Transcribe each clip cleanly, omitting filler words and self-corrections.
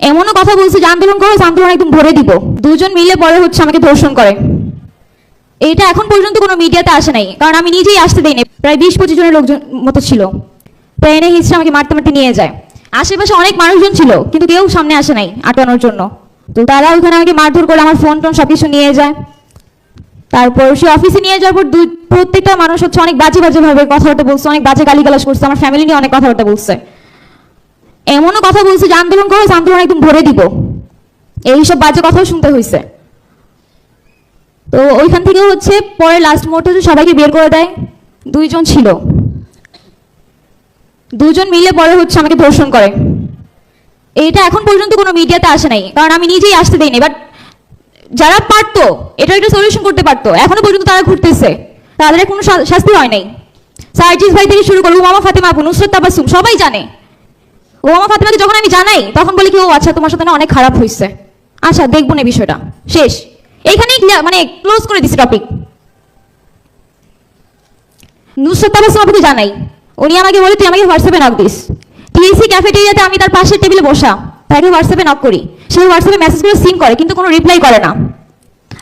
এমনও কথা বলছে যে আন্দোলন করো, আন্দোলন একদম ভরে দিব। দুজন মিলে পরে হচ্ছে আমাকে ধর্ষণ করে। এটা এখন পর্যন্ত কোনো মিডিয়াতে আসে নাই, কারণ আমি নিজেই আসতে দেইনি। প্রায় 20-25 জনের লোকজন মতো ছিল, ট্রেনে হিসেবে আমাকে মারতে মারতে নিয়ে যায়। আশেপাশে অনেক মানুষজন ছিল, কিন্তু কেউ সামনে আসে নাই আটকানোর জন্য। তো তারা ওখানে আমাকে মারধর করে আমার ফোন টোন সবকিছু নিয়ে যায়। তারপর সে অফিসে নিয়ে যাওয়ার পর প্রত্যেকটা মানুষ হচ্ছে অনেক বাজে বাজে ভাবে কথাবার্তা বলছে, অনেক বাজে গালিগালাজ করছে, আমার ফ্যামিলি নিয়ে অনেক কথাবার্তা বলছে। এমনও কথা বলছে যে আন্দোলন করো, আন্দোলন একদম ভরে দিব। এইসব বাজে কথাও শুনতে হয়েছে। তো ওইখান থেকে হচ্ছে পরে লাস্ট মুহূর্তে সবাইকে বের করে দেয়। দুইজন ছিল, দুজন মিলে পরে হচ্ছে আমাকে ধর্ষণ করে। এটা এখন পর্যন্ত কোনো মিডিয়াতে আসে নাই, কারণ আমি নিজেই আসতে দেইনি। বাট যারা পারতো এটা একটা সলিউশন করতে পারতো, এখনো পর্যন্ত তারা ঘুরতেছে, তাদের কোনো শাস্তি হয় নাই। সার্জিস ভাই থেকে শুরু করে উমামা ফাতেমা আপু, নুসরাত তাবাসসুম, সবাই জানে। উমামা ফাতেমাকে যখন আমি জানাই তখন বলি কি, ও আচ্ছা তোমার সাথে না অনেক খারাপ হয়েছে, আচ্ছা দেখবো না বিষয়টা, শেষ। এইখানেই মানে ক্লোজ করে দিছি টপিক। নুসরাত তাবাসসুম আপুকে জানাই, উনি আমাকে বলে তুই আমাকে হোয়াটসঅ্যাপে নক দিস। টিএসসি ক্যাফেটেরিয়াতে আমি তার পাশের টেবিলে বসা, তাকে হোয়াটসঅ্যাপে নক করি, সে হোয়াটসঅ্যাপে মেসেজ করে সিন করে, কিন্তু কোনো রিপ্লাই করে না।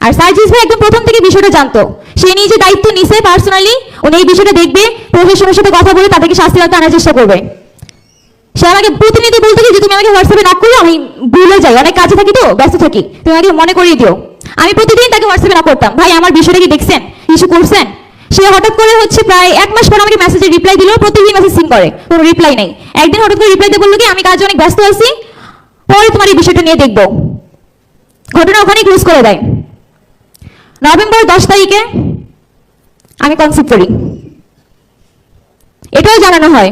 আর সার্জিস ভাই একদম প্রথম থেকে বিষয়টা জানতো, সে নিজে দায়িত্ব নিছে পার্সোনালি, উনি এই বিষয়টা দেখবে, প্রশাসনের সাথে কথা বলে তাদেরকে শাস্তি আনার চেষ্টা করবে। সে আমাকে প্রতিনিয়ত বলতে যে তুমি আমাকে হোয়াটসঅ্যাপে নক করো, আমি ভুলে যাই, অনেক কাজে থাকি তো, ব্যস্ত থাকি, তুমি আমাকে মনে করিয়ে দিও। আমি প্রতিদিন তাকে হোয়াটসঅ্যাপে নক করতাম, ভাই আমার বিষয়টা কি দেখছেন, কিছু করছেন। সে হঠাৎ করে হচ্ছে প্রায় 1 মাস পর আমাকে মেসেজে রিপ্লাই দিল, প্রতিদিন মেসেজ সিন করে, কোনো রিপ্লাই নাই। একদিন হঠাৎ করে রিপ্লাই দিয়ে বললো কি আমি কাজে অনেক ব্যস্ত আছি, পরে তোমার এই বিষয়টা নিয়ে দেখবো। ঘটনা ওখানেই ক্লোজ করে দেয়। নভেম্বর 10 তারিখে আমি কনসিভ করি, এটাও জানানো হয়।